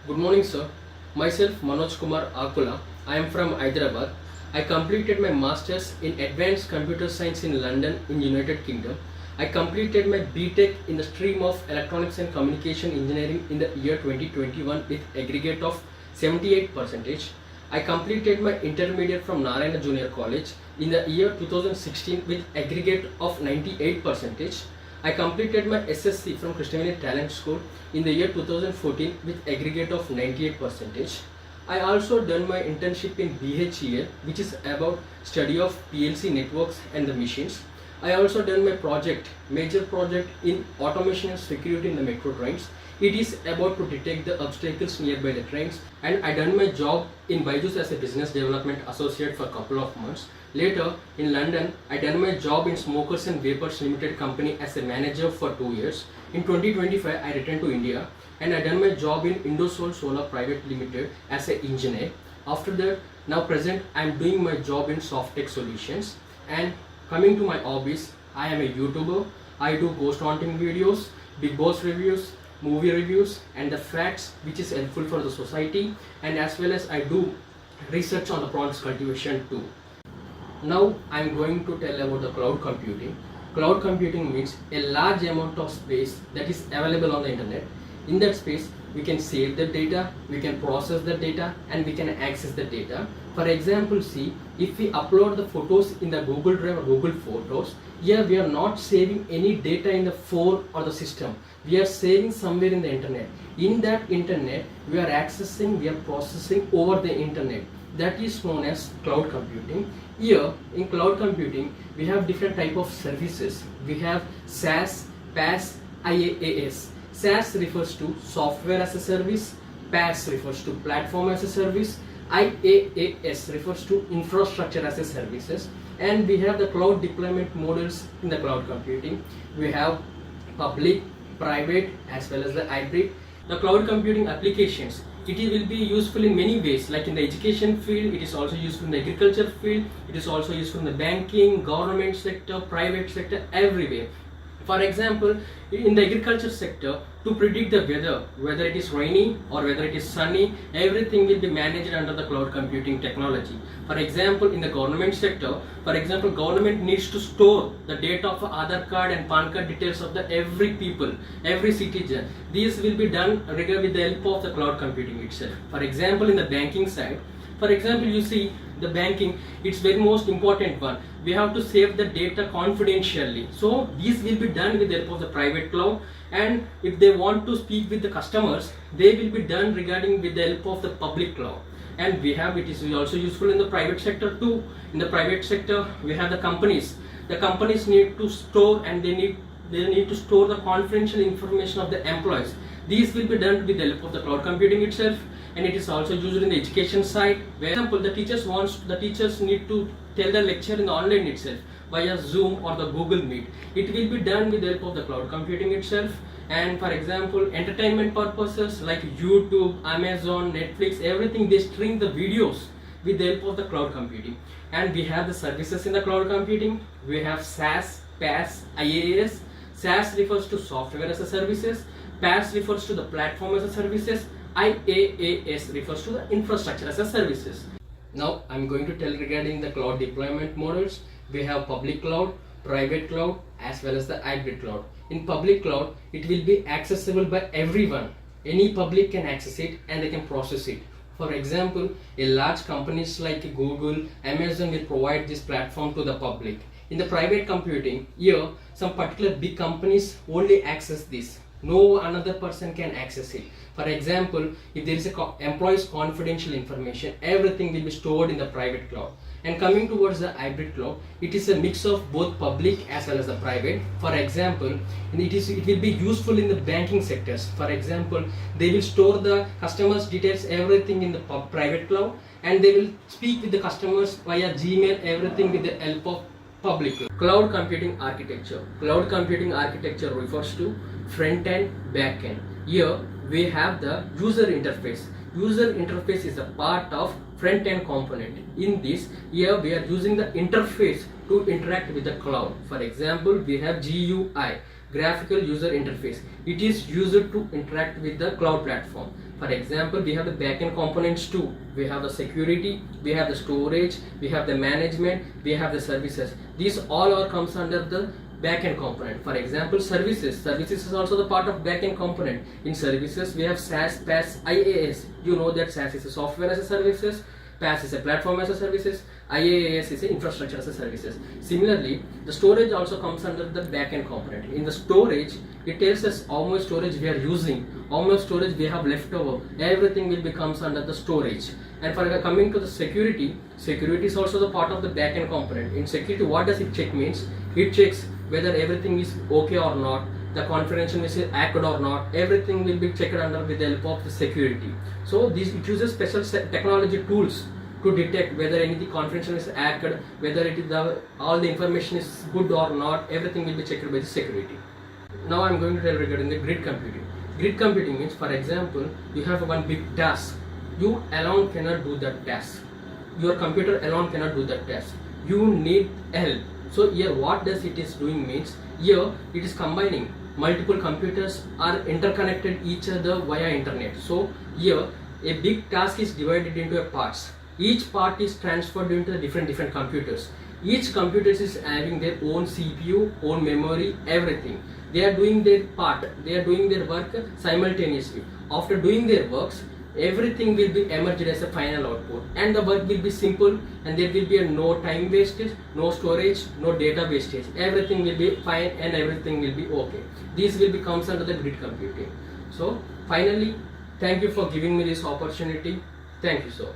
Good morning, sir. Myself Manoj Kumar Akula. I am from Hyderabad. I completed my masters in Advanced Computer Science in London in United Kingdom. I completed my BTech in the stream of Electronics and Communication Engineering in the year 2021 with aggregate of 78%. I completed my intermediate from Narayana Junior College in the year 2016 with aggregate of 98%. I completed my SSC from Christianity Talent School in the year 2014 with aggregate of 98%. I also done my internship in BHEL, which is about study of PLC networks and the machines. I also done my major project in automation and security in the metro trains. It is about to detect the obstacles nearby the trains, and I done my job in Byju's as a business development associate for a couple of months. Later in London, I done my job in Smokers and Vapors Limited company as a manager for 2 years. In 2025, I returned to India and I done my job in Indosol Solar Private Limited as an engineer. After that, now present, I am doing my job in Soft Tech Solutions. And coming to my hobbies, I am a YouTuber. I do ghost hunting videos, Big Boss reviews, movie reviews, and the facts which is helpful for the society, and as well as I do research on the prawns cultivation too. Now I am going to tell about the cloud computing. Cloud computing means a large amount of space that is available on the internet. In that space, we can save the data, we can process the data, and we can access the data. For example, see, if we upload the photos in the Google Drive or Google Photos, here we are not saving any data in the phone or the system. We are saving somewhere in the internet. In that internet, we are accessing, we are processing over the internet. That is known as cloud computing. Here in cloud computing, we have different type of services. We have SaaS, PaaS, IaaS. SaaS refers to software as a service, PaaS refers to platform as a service, IaaS refers to infrastructure as a services, and we have the cloud deployment models in the cloud computing. We have public, private, as well as the hybrid. The cloud computing applications, it will be useful in many ways, like in the education field, it is also useful in the agriculture field, it is also useful in the banking, government sector, private sector, everywhere. For example, in the agriculture sector, to predict the weather, whether it is rainy or whether it is sunny, everything will be managed under the cloud computing technology. For example, in the government sector, government needs to store the data of Aadhaar card and PAN card details of the every people, every citizen. These will be done with the help of the cloud computing itself. For example, in the banking side, you see the banking, it's very most important one. We have to save the data confidentially. So these will be done with the help of the private cloud, and if they want to speak with the customers, they will be done regarding with the help of the public cloud. And we have, it is also useful in the private sector too. In the private sector, we have the companies. The companies need to store, and they need to store the confidential information of the employees. These will be done with the help of the cloud computing itself. And it is also used in the education side, where, for example, the teachers need to tell the lecture in the online itself via Zoom or the Google Meet. It will be done with the help of the cloud computing itself. And for example, entertainment purposes like YouTube, Amazon, Netflix, everything, they stream the videos with the help of the cloud computing. And we have the services in the cloud computing. We have SaaS, PaaS, IaaS. SaaS refers to software as a services. PaaS refers to the platform as a services. IaaS refers to the infrastructure as a services. Now I'm going to tell regarding the cloud deployment models. We have public cloud, private cloud, as well as the hybrid cloud. In public cloud, it will be accessible by everyone. Any public can access it and they can process it. For example, a large companies like Google, Amazon will provide this platform to the public. In the private computing, here some particular big companies only access this. No another person can access it. For example, if there is a employee's confidential information, everything will be stored in the private cloud. And coming towards the hybrid cloud, it is a mix of both public as well as the private. For example, it will be useful in the banking sectors. For example, they will store the customers' details, everything in the private cloud, and they will speak with the customers via Gmail, everything with the help of public cloud. Cloud computing architecture. Cloud computing architecture refers to front end, back end. Here we have the user interface. User interface is a part of front end component. In this, here we are using the interface to interact with the cloud. For example, we have GUI, graphical user interface. It is used to interact with the cloud platform. For example, we have the backend components too. We have the security, we have the storage, we have the management, we have the services. These all are comes under the backend component. For example, services. Services is also the part of backend component. In services, we have SaaS, PaaS, IaaS. You know that SaaS is a software as a services, PaaS is a platform as a services, IaaS is a infrastructure as a services. Similarly, the storage also comes under the backend component. In the storage, it tells us how much storage we are using, how much storage we have left over. Everything will becomes under the storage. And for coming to the security, security is also the part of the backend component. In security, what does it check means? It checks whether everything is okay or not, the confidential is accurate or not. Everything will be checked under with the help of the security. So it uses special technology tools to detect whether anything confidential is accurate, whether it is all the information is good or not. Everything will be checked by the security. Now I am going to tell regarding the grid computing. Grid computing means, for example, you have one big task. You alone cannot do that task. Your computer alone cannot do that task. You need help. So here what does it is doing means, here it is combining multiple computers are interconnected each other via internet. So here a big task is divided into a parts. Each part is transferred into different computers. Each computer is having their own CPU, own memory, everything. They are doing their part, they are doing their work simultaneously. After doing their works, everything will be emerged as a final output, and the work will be simple, and there will be no time wastage, no storage, no data wastage. Everything will be fine and everything will be okay. This will be comes under the grid computing. So finally, thank you for giving me this opportunity. Thank you so.